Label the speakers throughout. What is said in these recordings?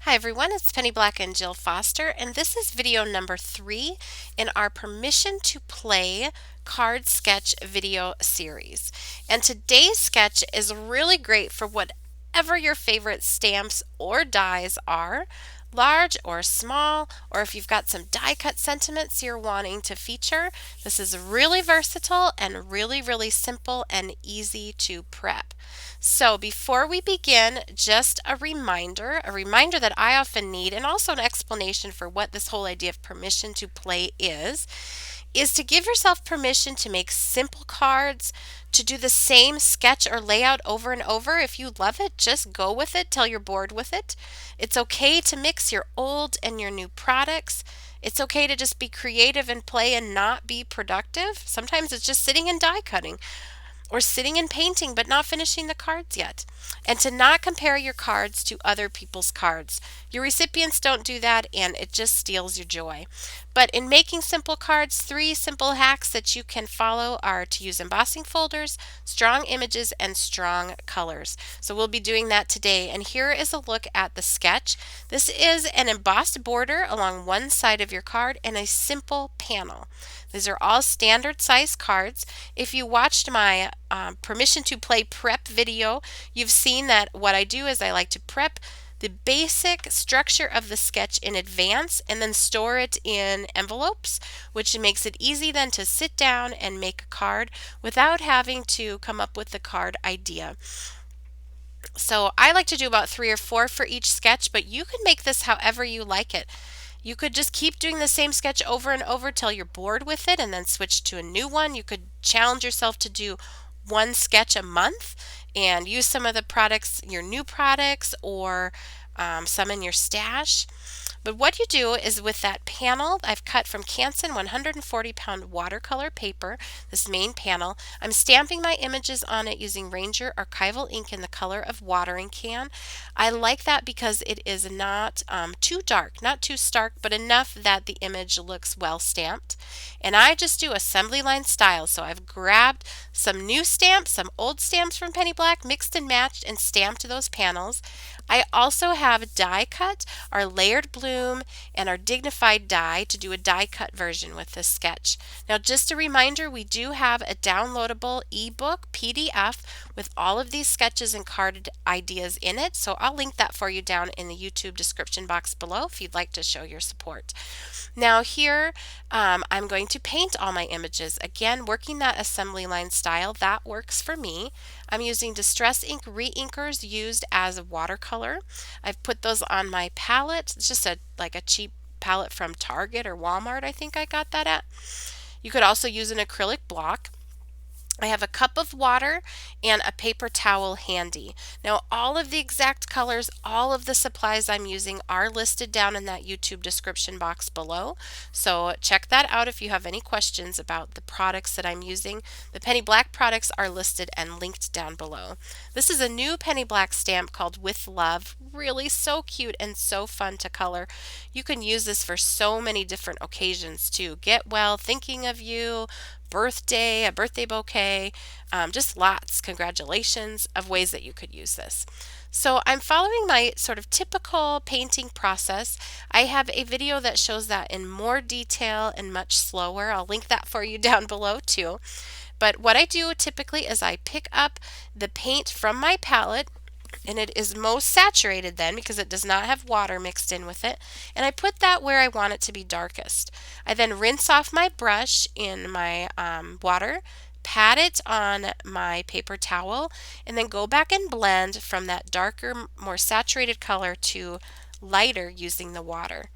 Speaker 1: Hi everyone, it's Penny Black and Jill Foster, and this is video number 3 in our Permission to Play card sketch video series. And today's sketch is really great for whatever your favorite stamps or dies are, large or small, or if you've got some die cut sentiments you're wanting to feature. This is really versatile and really simple and easy to prep. So before we begin, just a reminder that I often need, and also an explanation for what this whole idea of permission to play is to give yourself permission to make simple cards, to do the same sketch or layout over and over. If you love it, just go with it till you're bored with it. It's okay to mix your old and your new products. It's okay to just be creative and play and not be productive. Sometimes it's just sitting and die cutting or sitting and painting but not finishing the cards yet. And to not compare your cards to other people's cards. Your recipients don't do that and it just steals your joy. But in making simple cards, 3 simple hacks that you can follow are to use embossing folders, strong images, and strong colors. So we'll be doing that today. And here is a look at the sketch. This is an embossed border along one side of your card and a simple panel. These are all standard size cards. If you watched my Permission to Play prep video, you've seen that what I do is I like to prep the basic structure of the sketch in advance and then store it in envelopes, which makes it easy then to sit down and make a card without having to come up with the card idea. So I like to do about 3 or 4 for each sketch, but you can make this however you like it. You could just keep doing the same sketch over and over till you're bored with it and then switch to a new one. You could challenge yourself to do one sketch a month and use some of the products, your new products, or some in your stash. But what you do is with that panel I've cut from Canson 140-pound watercolor paper, this main panel, I'm stamping my images on it using Ranger Archival ink in the color of watering can. I like that because it is not too dark, not too stark, but enough that the image looks well stamped. And I just do assembly line style. So I've grabbed some new stamps, some old stamps from Penny Black, mixed and matched and stamped those panels. I also have die cut our layered bloom and our dignified die to do a die cut version with this sketch. Now just a reminder, we do have a downloadable ebook PDF with all of these sketches and card ideas in it, so I'll link that for you down in the YouTube description box below if you'd like to show your support. Now here I'm going to paint all my images. Again, working that assembly line style, that works for me. I'm using Distress Ink Reinkers used as a watercolor. I've put those on my palette. It's just like a cheap palette from Target or Walmart, I think I got that at. You could also use an acrylic block. I have a cup of water and a paper towel handy. Now all of the exact colors, all of the supplies I'm using are listed down in that YouTube description box below. So check that out if you have any questions about the products that I'm using. The Penny Black products are listed and linked down below. This is a new Penny Black stamp called With Love. Really so cute and so fun to color. You can use this for so many different occasions too. Get well, thinking of you, birthday, a birthday bouquet, just lots, congratulations, of ways that you could use this. So I'm following my sort of typical painting process. I have a video that shows that in more detail and much slower. I'll link that for you down below too. But what I do typically is I pick up the paint from my palette, and it is most saturated then because it does not have water mixed in with it, and I put that where I want it to be darkest. I then rinse off my brush in my water, pat it on my paper towel, and then go back and blend from that darker, more saturated color to lighter using the water.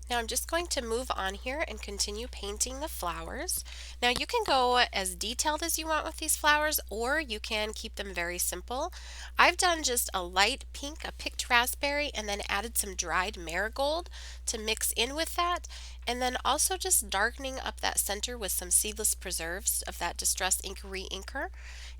Speaker 1: Now I'm just going to move on here and continue painting the flowers. Now you can go as detailed as you want with these flowers, or you can keep them very simple. I've done just a light pink, a picked raspberry, and then added some dried marigold to mix in with that, and then also just darkening up that center with some seedless preserves of that Distress Ink Reinker.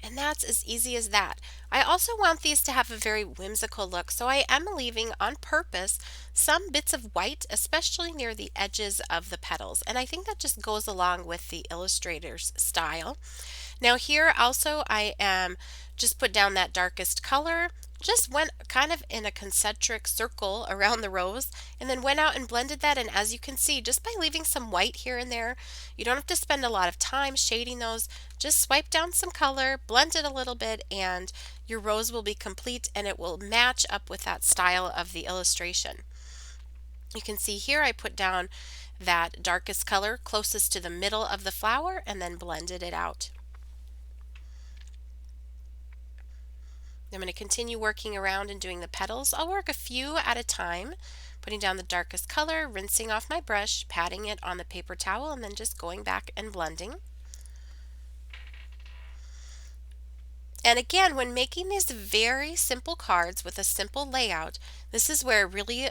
Speaker 1: And that's as easy as that. I also want these to have a very whimsical look, so I am leaving on purpose some bits of white, especially near the edges of the petals. And I think that just goes along with the illustrator's style. Now here also I am just put down that darkest color, just went kind of in a concentric circle around the rose and then went out and blended that. And as you can see, just by leaving some white here and there, you don't have to spend a lot of time shading those. Just swipe down some color, blend it a little bit, and your rose will be complete and it will match up with that style of the illustration. You can see here I put down that darkest color closest to the middle of the flower and then blended it out. I'm going to continue working around and doing the petals. I'll work a few at a time, putting down the darkest color, rinsing off my brush, patting it on the paper towel, and then just going back and blending. And again, when making these very simple cards with a simple layout, this is where a really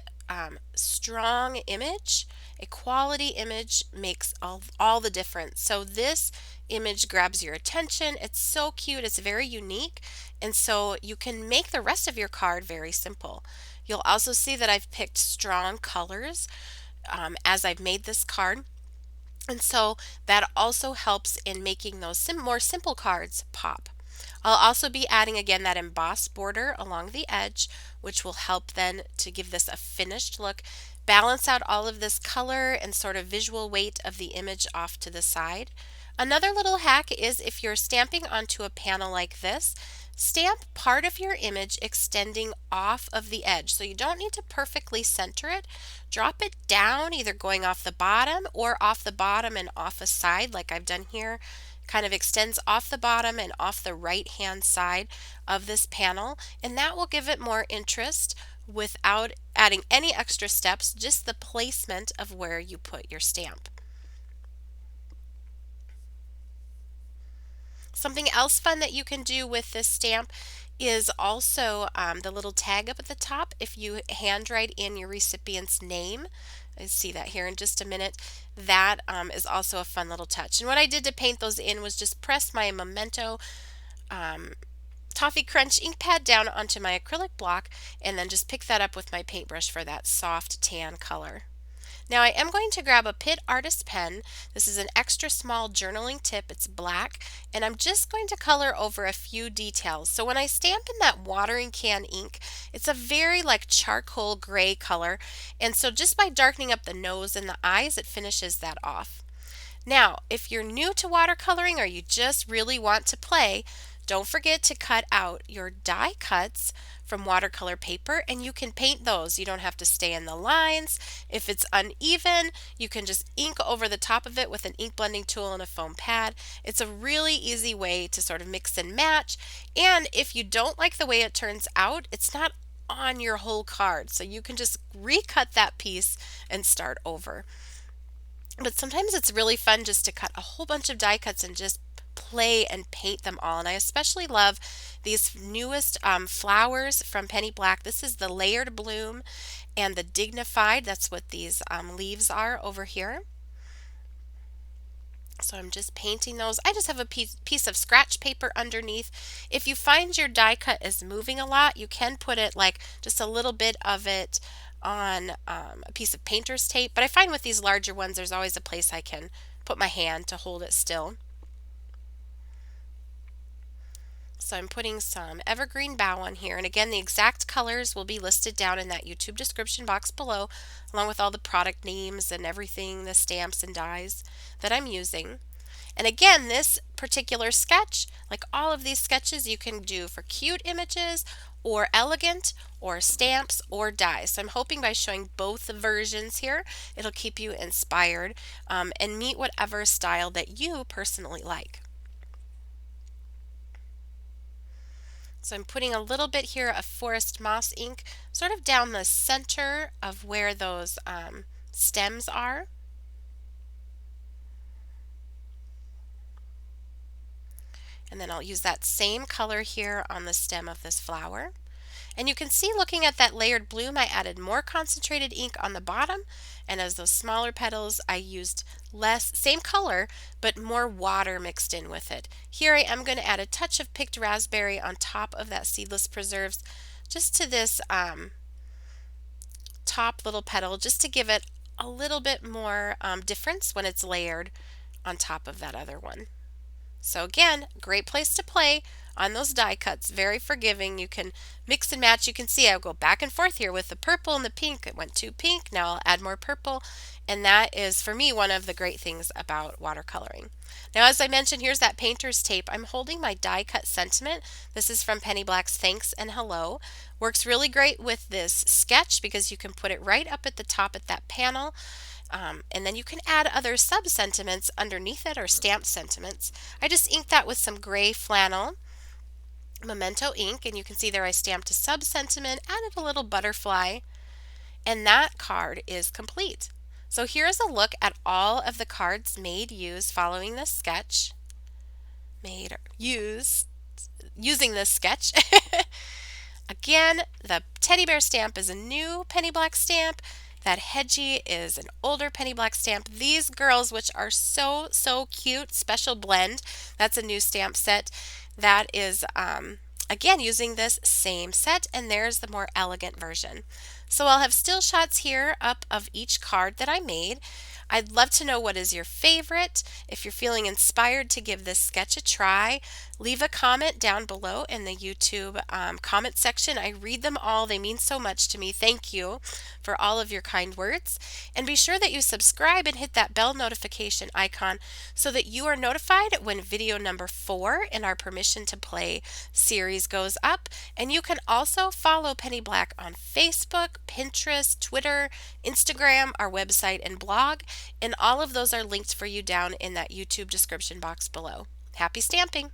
Speaker 1: strong image, a quality image, makes all the difference. So this image grabs your attention. It's so cute. It's very unique. And so you can make the rest of your card very simple. You'll also see that I've picked strong colors as I've made this card. And so that also helps in making those more simple cards pop. I'll also be adding again that embossed border along the edge, which will help then to give this a finished look, balance out all of this color and sort of visual weight of the image off to the side. Another little hack is if you're stamping onto a panel like this, stamp part of your image extending off of the edge. So you don't need to perfectly center it. Drop it down, either going off the bottom or off the bottom and off a side like I've done here. Kind of extends off the bottom and off the right hand side of this panel, and that will give it more interest without adding any extra steps, just the placement of where you put your stamp. Something else fun that you can do with this stamp is also the little tag up at the top. If you handwrite in your recipient's name, I see that here in just a minute, that is also a fun little touch. And what I did to paint those in was just press my Memento Toffee Crunch ink pad down onto my acrylic block and then just pick that up with my paintbrush for that soft tan color. Now I am going to grab a PITT Artist pen. This is an extra small journaling tip. It's black, and I'm just going to color over a few details. So when I stamp in that watering can ink, it's a very like charcoal gray color, and so just by darkening up the nose and the eyes, it finishes that off. Now, if you're new to watercoloring or you just really want to play, don't forget to cut out your die cuts from watercolor paper and you can paint those. You don't have to stay in the lines. If it's uneven, you can just ink over the top of it with an ink blending tool and a foam pad. It's a really easy way to sort of mix and match. And if you don't like the way it turns out, it's not on your whole card. So you can just recut that piece and start over. But sometimes it's really fun just to cut a whole bunch of die cuts and just play and paint them all. And I especially love these newest flowers from Penny Black. This is the Layered Bloom and the Dignified. That's what these leaves are over here. So I'm just painting those. I just have a piece of scratch paper underneath. If you find your die cut is moving a lot, you can put it like just a little bit of it on a piece of painter's tape. But I find with these larger ones, there's always a place I can put my hand to hold it still. So I'm putting some Evergreen Bough on here, and again the exact colors will be listed down in that YouTube description box below, along with all the product names and everything, the stamps and dies that I'm using. And again, this particular sketch, like all of these sketches, you can do for cute images or elegant or stamps or dies. So I'm hoping by showing both the versions here, it'll keep you inspired and meet whatever style that you personally like. So I'm putting a little bit here of Forest Moss ink sort of down the center of where those stems are. And then I'll use that same color here on the stem of this flower. And you can see looking at that layered bloom, I added more concentrated ink on the bottom, and as those smaller petals, I used less, same color, but more water mixed in with it. Here I am going to add a touch of picked raspberry on top of that Seedless Preserves, just to this top little petal, just to give it a little bit more difference when it's layered on top of that other one. So again, great place to play. on those die cuts. Very forgiving. You can mix and match. You can see I'll go back and forth here with the purple and the pink. It went to pink. Now I'll add more purple. And that is, for me, one of the great things about watercoloring. Now, as I mentioned, here's that painter's tape. I'm holding my die cut sentiment. This is from Penny Black's Thanks and Hello. Works really great with this sketch because you can put it right up at the top at that panel. And then you can add other sub-sentiments underneath it or stamped sentiments. I just inked that with some gray flannel, Memento ink, and you can see there I stamped a sub-sentiment, added a little butterfly, and that card is complete. So here's a look at all of the cards made, used following this sketch. Made or used using this sketch. Again, the teddy bear stamp is a new Penny Black stamp. That Hedgie is an older Penny Black stamp. These girls, which are so, so cute, Special Blend, that's a new stamp set. That is, again, using this same set, and there's the more elegant version. So I'll have still shots here up of each card that I made. I'd love to know what is your favorite. If you're feeling inspired to give this sketch a try, leave a comment down below in the YouTube comment section. I read them all. They mean so much to me. Thank you for all of your kind words. And be sure that you subscribe and hit that bell notification icon so that you are notified when video number 4 in our Permission to Play series goes up. And you can also follow Penny Black on Facebook, Pinterest, Twitter, Instagram, our website, and blog. And all of those are linked for you down in that YouTube description box below. Happy stamping!